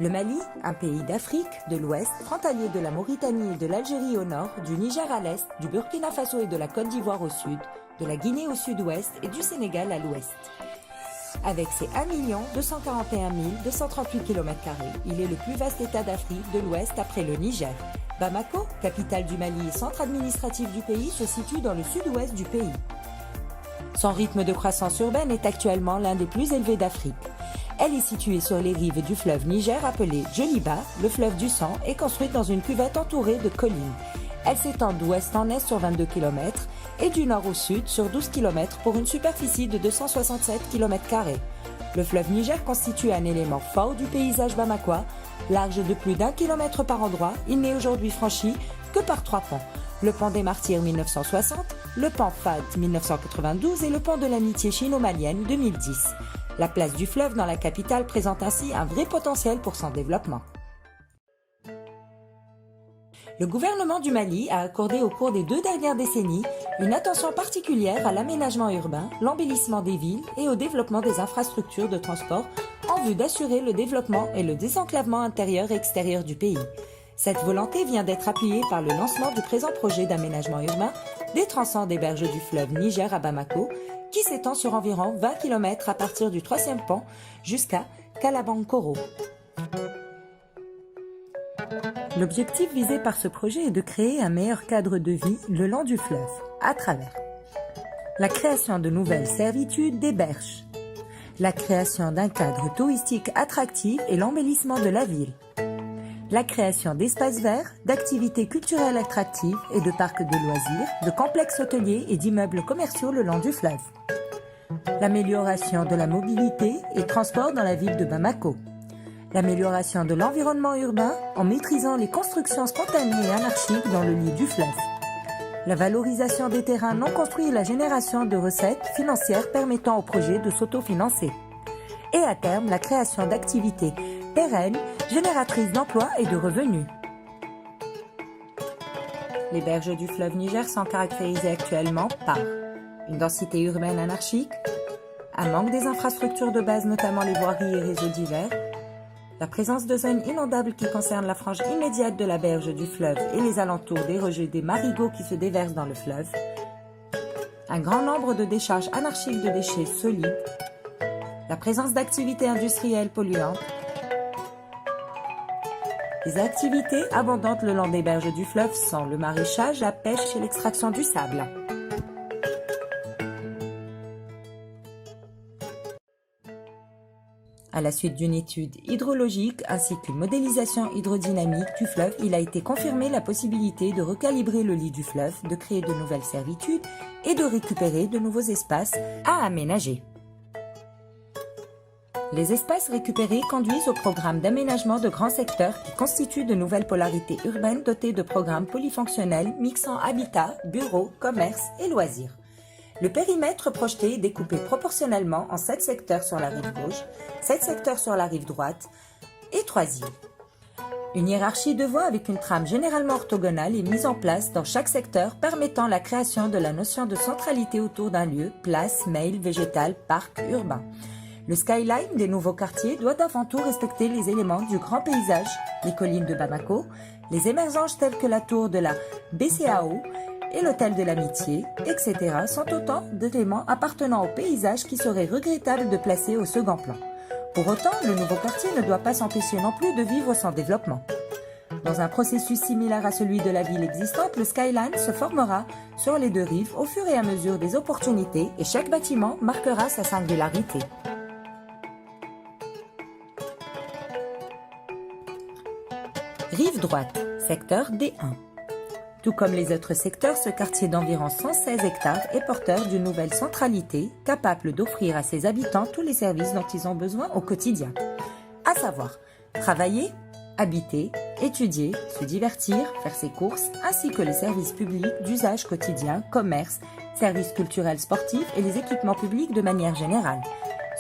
Le Mali, un pays d'Afrique de l'Ouest, frontalier de la Mauritanie et de l'Algérie au nord, du Niger à l'est, du Burkina Faso et de la Côte d'Ivoire au sud, de la Guinée au sud-ouest et du Sénégal à l'ouest. Avec ses 1 241 238 km², il est le plus vaste État d'Afrique de l'Ouest après le Niger. Bamako, capitale du Mali et centre administratif du pays, se situe dans le sud-ouest du pays. Son rythme de croissance urbaine est actuellement l'un des plus élevés d'Afrique. Elle est située sur les rives du fleuve Niger appelé Djoliba, le fleuve du sang, et construite dans une cuvette entourée de collines. Elle s'étend d'ouest en est sur 22 km et du nord au sud sur 12 km pour une superficie de 267 km². Le fleuve Niger constitue un élément fort du paysage bamakois. Large de plus d'1 km par endroit, il n'est aujourd'hui franchi que par 3 ponts. Le pont des Martyrs 1960, le pont FAD 1992 et le pont de l'amitié chino-malienne 2010. La place du fleuve dans la capitale présente ainsi un vrai potentiel pour son développement. Le gouvernement du Mali a accordé au cours des 2 dernières décennies une attention particulière à l'aménagement urbain, l'embellissement des villes et au développement des infrastructures de transport en vue d'assurer le développement et le désenclavement intérieur et extérieur du pays. Cette volonté vient d'être appuyée par le lancement du présent projet d'aménagement urbain des tronçons des berges du fleuve Niger à Bamako, qui s'étend sur environ 20 km à partir du 3e pont jusqu'à Kalabankoro. L'objectif visé par ce projet est de créer un meilleur cadre de vie le long du fleuve, à travers la création de nouvelles servitudes des berges, la création d'un cadre touristique attractif et l'embellissement de la ville, la création d'espaces verts, d'activités culturelles attractives et de parcs de loisirs, de complexes hôteliers et d'immeubles commerciaux le long du fleuve, l'amélioration de la mobilité et transport dans la ville de Bamako, l'amélioration de l'environnement urbain en maîtrisant les constructions spontanées et anarchiques dans le lit du fleuve, la valorisation des terrains non construits et la génération de recettes financières permettant au projet de s'autofinancer, et à terme la création d'activités pérennes, génératrices d'emplois et de revenus. Les berges du fleuve Niger sont caractérisées actuellement par une densité urbaine anarchique, un manque des infrastructures de base, notamment les voiries et réseaux divers, la présence de zones inondables qui concernent la frange immédiate de la berge du fleuve et les alentours des rejets des marigots qui se déversent dans le fleuve, un grand nombre de décharges anarchiques de déchets solides, la présence d'activités industrielles polluantes, les activités abondantes le long des berges du fleuve sont le maraîchage, la pêche et l'extraction du sable. À la suite d'une étude hydrologique ainsi qu'une modélisation hydrodynamique du fleuve, il a été confirmé la possibilité de recalibrer le lit du fleuve, de créer de nouvelles servitudes et de récupérer de nouveaux espaces à aménager. Les espaces récupérés conduisent au programme d'aménagement de grands secteurs qui constituent de nouvelles polarités urbaines dotées de programmes polyfonctionnels mixant habitat, bureaux, commerce et loisirs. Le périmètre projeté est découpé proportionnellement en 7 secteurs sur la rive gauche, 7 secteurs sur la rive droite et 3 îles. Une hiérarchie de voies avec une trame généralement orthogonale est mise en place dans chaque secteur permettant la création de la notion de centralité autour d'un lieu, place, mail, végétal, parc, urbain. Le skyline des nouveaux quartiers doit avant tout respecter les éléments du grand paysage, les collines de Bamako, les émergences telles que la tour de la BCAO et l'hôtel de l'amitié, etc. sont autant d'éléments appartenant au paysage qui serait regrettable de placer au second plan. Pour autant, le nouveau quartier ne doit pas s'empêcher non plus de vivre son développement. Dans un processus similaire à celui de la ville existante, le skyline se formera sur les 2 rives au fur et à mesure des opportunités et chaque bâtiment marquera sa singularité. Rive droite, secteur D1. Tout comme les autres secteurs, ce quartier d'environ 116 hectares est porteur d'une nouvelle centralité capable d'offrir à ses habitants tous les services dont ils ont besoin au quotidien. À savoir, travailler, habiter, étudier, se divertir, faire ses courses, ainsi que les services publics d'usage quotidien, commerce, services culturels sportifs et les équipements publics de manière générale.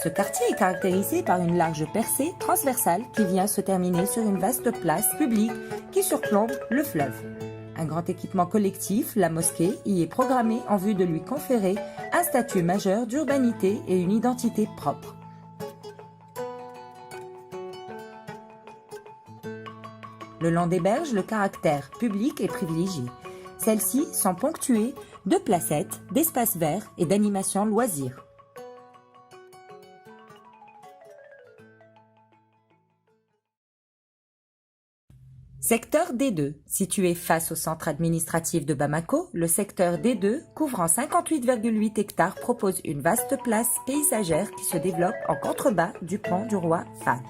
Ce quartier est caractérisé par une large percée transversale qui vient se terminer sur une vaste place publique qui surplombe le fleuve. Un grand équipement collectif, la mosquée, y est programmé en vue de lui conférer un statut majeur d'urbanité et une identité propre. Le long des berges, le caractère public est privilégié. Celles-ci sont ponctuées de placettes, d'espaces verts et d'animations loisirs. Secteur D2. Situé face au centre administratif de Bamako, le secteur D2, couvrant 58,8 hectares, propose une vaste place paysagère qui se développe en contrebas du pont du roi Fat.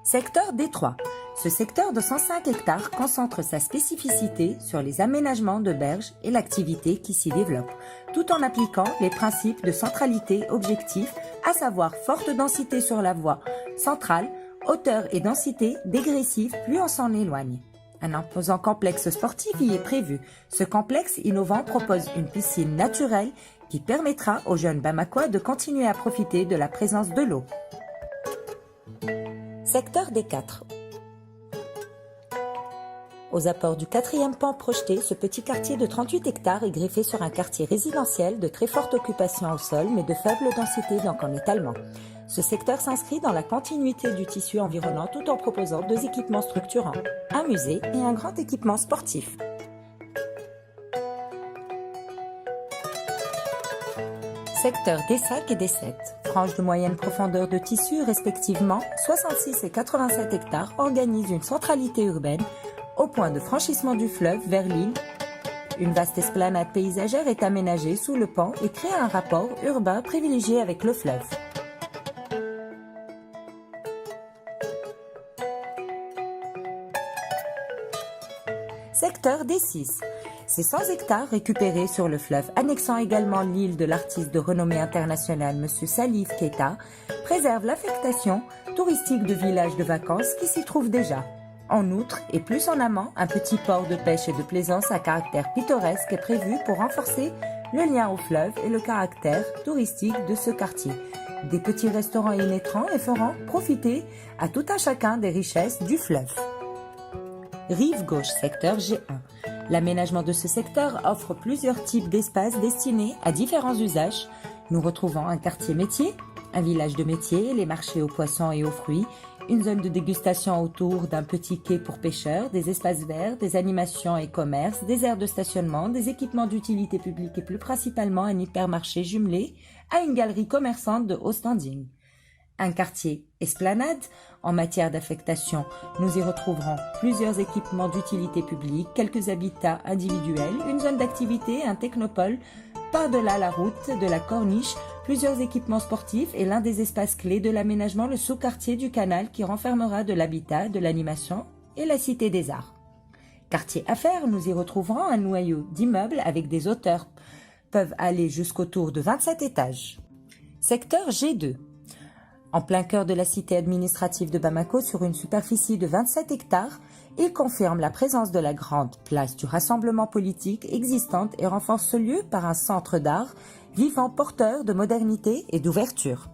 Secteur D3. Ce secteur de 105 hectares concentre sa spécificité sur les aménagements de berges et l'activité qui s'y développe, tout en appliquant les principes de centralité objectif, à savoir forte densité sur la voie centrale, hauteur et densité dégressive plus on s'en éloigne. Un imposant complexe sportif y est prévu. Ce complexe innovant propose une piscine naturelle qui permettra aux jeunes Bamakois de continuer à profiter de la présence de l'eau. Secteur D4. Aux apports du 4e pont projeté, ce petit quartier de 38 hectares est greffé sur un quartier résidentiel de très forte occupation au sol mais de faible densité donc en étalement. Ce secteur s'inscrit dans la continuité du tissu environnant tout en proposant 2 équipements structurants, un musée et un grand équipement sportif. Secteur D5 et D7, franges de moyenne profondeur de tissu respectivement 66 et 87 hectares organisent une centralité urbaine au point de franchissement du fleuve vers l'île. Une vaste esplanade paysagère est aménagée sous le pont et crée un rapport urbain privilégié avec le fleuve. Secteur D6. Ces 100 hectares récupérés sur le fleuve, annexant également l'île de l'artiste de renommée internationale M. Salif Keita, préservent l'affectation touristique de villages de vacances qui s'y trouvent déjà. En outre, et plus en amont, un petit port de pêche et de plaisance à caractère pittoresque est prévu pour renforcer le lien au fleuve et le caractère touristique de ce quartier. Des petits restaurants y naîtront et feront profiter à tout un chacun des richesses du fleuve. Rive gauche, secteur G1. L'aménagement de ce secteur offre plusieurs types d'espaces destinés à différents usages. Nous retrouvons un quartier métier, un village de métiers, les marchés aux poissons et aux fruits, une zone de dégustation autour d'un petit quai pour pêcheurs, des espaces verts, des animations et commerces, des aires de stationnement, des équipements d'utilité publique et plus principalement un hypermarché jumelé à une galerie commerçante de haut standing. Un quartier esplanade. En matière d'affectation, nous y retrouverons plusieurs équipements d'utilité publique, quelques habitats individuels, une zone d'activité, un technopole, par-delà la route de la Corniche, plusieurs équipements sportifs et l'un des espaces clés de l'aménagement, le sous-quartier du Canal qui renfermera de l'habitat, de l'animation et la Cité des Arts. Quartier affaires, nous y retrouverons un noyau d'immeubles avec des hauteurs peuvent aller jusqu'au tour de 27 étages. Secteur G2. En plein cœur de la cité administrative de Bamako, sur une superficie de 27 hectares, il confirme la présence de la grande place du rassemblement politique existante et renforce ce lieu par un centre d'art vivant porteur de modernité et d'ouverture.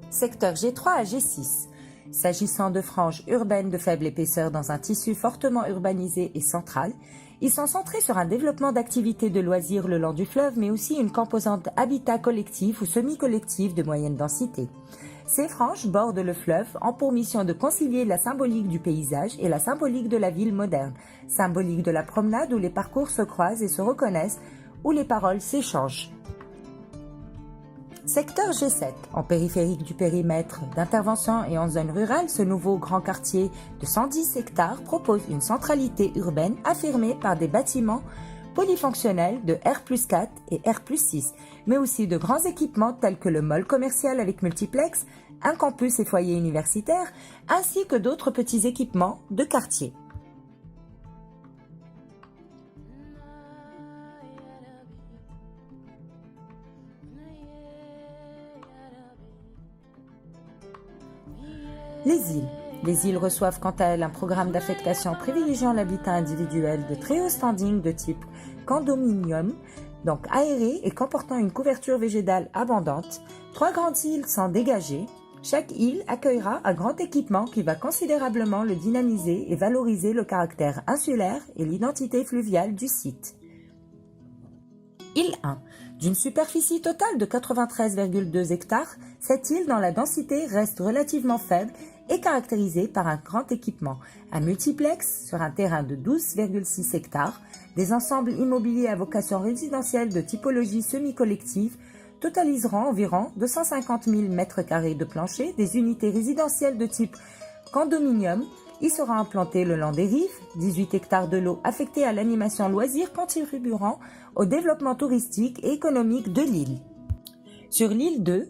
Secteur G3 à G6. S'agissant de franges urbaines de faible épaisseur dans un tissu fortement urbanisé et central, ils sont centrés sur un développement d'activités de loisirs le long du fleuve, mais aussi une composante habitat collectif ou semi-collectif de moyenne densité. Ces franges bordent le fleuve ont pour mission de concilier la symbolique du paysage et la symbolique de la ville moderne, symbolique de la promenade où les parcours se croisent et se reconnaissent, où les paroles s'échangent. Secteur G7, en périphérique du périmètre d'intervention et en zone rurale, ce nouveau grand quartier de 110 hectares propose une centralité urbaine affirmée par des bâtiments polyfonctionnels de R+4 et R+6, mais aussi de grands équipements tels que le mall commercial avec multiplex, un campus et foyer universitaire, ainsi que d'autres petits équipements de quartier. Les îles reçoivent quant à elles un programme d'affectation privilégiant l'habitat individuel de très haut standing de type condominium, donc aéré et comportant une couverture végétale abondante. 3 grandes îles sont dégagées. Chaque île accueillera un grand équipement qui va considérablement le dynamiser et valoriser le caractère insulaire et l'identité fluviale du site. Île 1. D'une superficie totale de 93,2 hectares, cette île dont la densité reste relativement faible est caractérisée par un grand équipement, un multiplex sur un terrain de 12,6 hectares, des ensembles immobiliers à vocation résidentielle de typologie semi-collective totaliseront environ 250 000 m² de plancher, des unités résidentielles de type condominium. Y sera implanté le long des rives, 18 hectares de l'eau affectés à l'animation loisir contribueront au développement touristique et économique de l'île. Sur l'île 2,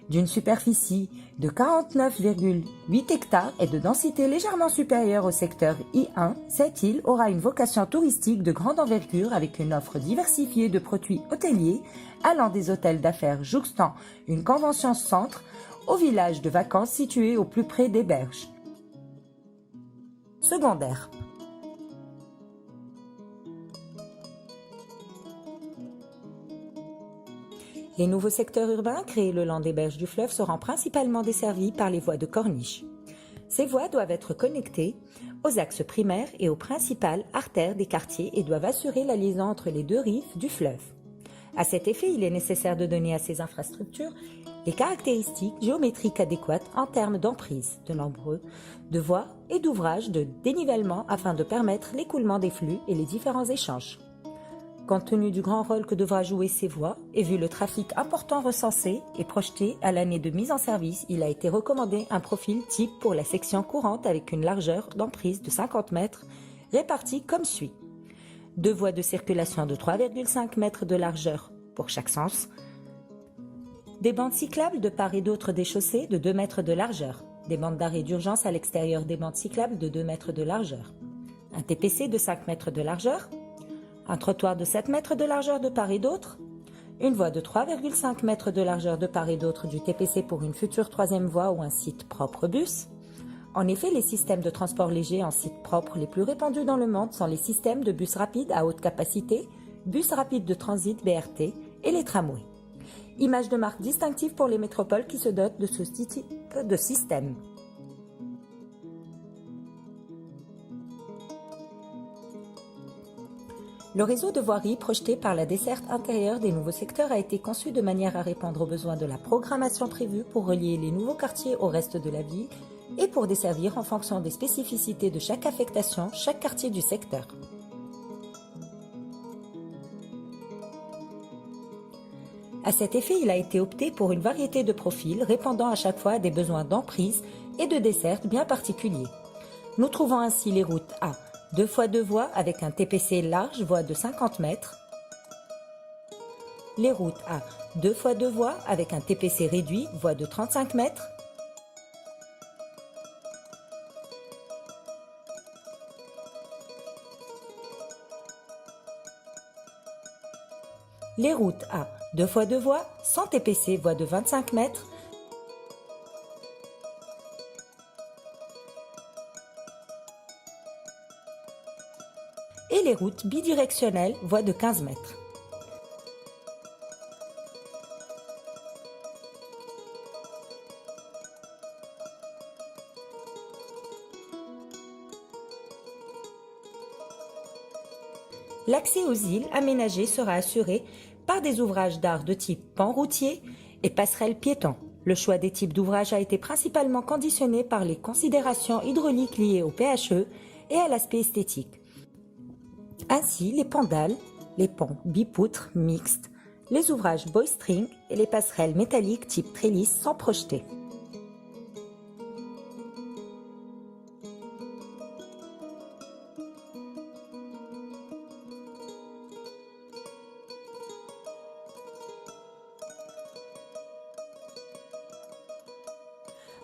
d'une superficie de 49,8 hectares et de densité légèrement supérieure au secteur I1, cette île aura une vocation touristique de grande envergure avec une offre diversifiée de produits hôteliers allant des hôtels d'affaires jouxtant une convention centre au village de vacances situé au plus près des berges. Secondaire. Les nouveaux secteurs urbains créés le long des berges du fleuve seront principalement desservis par les voies de corniche. Ces voies doivent être connectées aux axes primaires et aux principales artères des quartiers et doivent assurer la liaison entre les deux rives du fleuve. À cet effet, il est nécessaire de donner à ces infrastructures les caractéristiques géométriques adéquates en termes d'emprise, de nombre de voies et d'ouvrages de dénivellement afin de permettre l'écoulement des flux et les différents échanges. Compte tenu du grand rôle que devra jouer ces voies et vu le trafic important recensé et projeté à l'année de mise en service, il a été recommandé un profil type pour la section courante avec une largeur d'emprise de 50 mètres répartie comme suit. 2 voies de circulation de 3,5 mètres de largeur pour chaque sens, des bandes cyclables de part et d'autre des chaussées de 2 mètres de largeur, des bandes d'arrêt d'urgence à l'extérieur des bandes cyclables de 2 mètres de largeur, un TPC de 5 mètres de largeur, un trottoir de 7 mètres de largeur de part et d'autre, une voie de 3,5 mètres de largeur de part et d'autre du TPC pour une future 3e voie ou un site propre bus. En effet, les systèmes de transport léger en site propre les plus répandus dans le monde sont les systèmes de bus rapides à haute capacité, bus rapides de transit BRT et les tramways. Image de marque distinctive pour les métropoles qui se dotent de ce type de système. Le réseau de voirie projeté par la desserte intérieure des nouveaux secteurs a été conçu de manière à répondre aux besoins de la programmation prévue pour relier les nouveaux quartiers au reste de la ville et pour desservir en fonction des spécificités de chaque affectation, chaque quartier du secteur. À cet effet, il a été opté pour une variété de profils répondant à chaque fois à des besoins d'emprise et de desserte bien particuliers. Nous trouvons ainsi les routes A, 2 fois 2 voies avec un TPC large, voie de 50 mètres. Les routes A, 2 fois 2 voies avec un TPC réduit, voie de 35 mètres. Les routes A, 2 fois 2 voies, sans TPC, voie de 25 mètres. Et les routes bidirectionnelles, voie de 15 mètres. L'accès aux îles aménagées sera assuré par des ouvrages d'art de type pont routier et passerelles piétons. Le choix des types d'ouvrages a été principalement conditionné par les considérations hydrauliques liées au PHE et à l'aspect esthétique. Ainsi, les pendales, les ponts bipoutres mixtes, les ouvrages boy-string et les passerelles métalliques type trélisse sont projetés.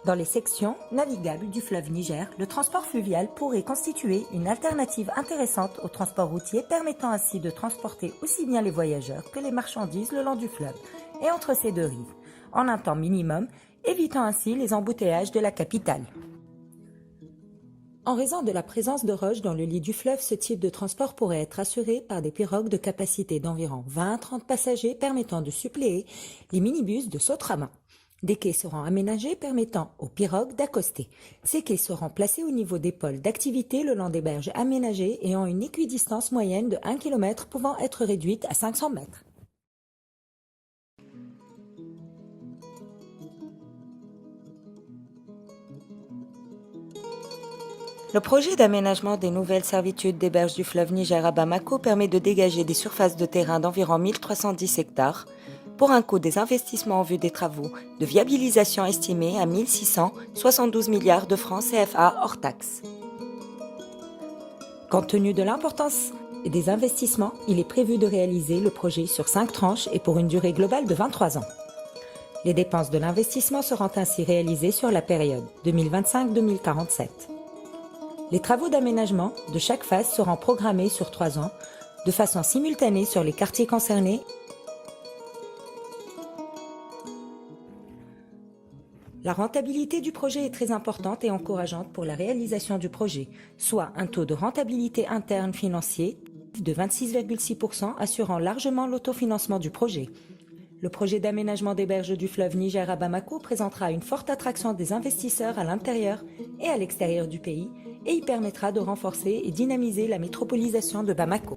Dans les sections navigables du fleuve Niger, le transport fluvial pourrait constituer une alternative intéressante au transport routier, permettant ainsi de transporter aussi bien les voyageurs que les marchandises le long du fleuve et entre ces deux rives, en un temps minimum, évitant ainsi les embouteillages de la capitale. En raison de la présence de roches dans le lit du fleuve, ce type de transport pourrait être assuré par des pirogues de capacité d'environ 20 à 30 passagers permettant de suppléer les minibus de Sotrama. Des quais seront aménagés permettant aux pirogues d'accoster. Ces quais seront placés au niveau des pôles d'activité le long des berges aménagées et ont une équidistance moyenne de 1 km pouvant être réduite à 500 mètres. Le projet d'aménagement des nouvelles servitudes des berges du fleuve Niger à Bamako permet de dégager des surfaces de terrain d'environ 1310 hectares pour un coût des investissements en vue des travaux de viabilisation estimé à 1672 milliards de francs CFA hors taxes. Compte tenu de l'importance et des investissements, il est prévu de réaliser le projet sur 5 tranches et pour une durée globale de 23 ans. Les dépenses de l'investissement seront ainsi réalisées sur la période 2025-2047. Les travaux d'aménagement de chaque phase seront programmés sur 3 ans, de façon simultanée sur les quartiers concernés. La rentabilité du projet est très importante et encourageante pour la réalisation du projet, soit un taux de rentabilité interne financier de 26,6% assurant largement l'autofinancement du projet. Le projet d'aménagement des berges du fleuve Niger à Bamako présentera une forte attraction des investisseurs à l'intérieur et à l'extérieur du pays et y permettra de renforcer et dynamiser la métropolisation de Bamako.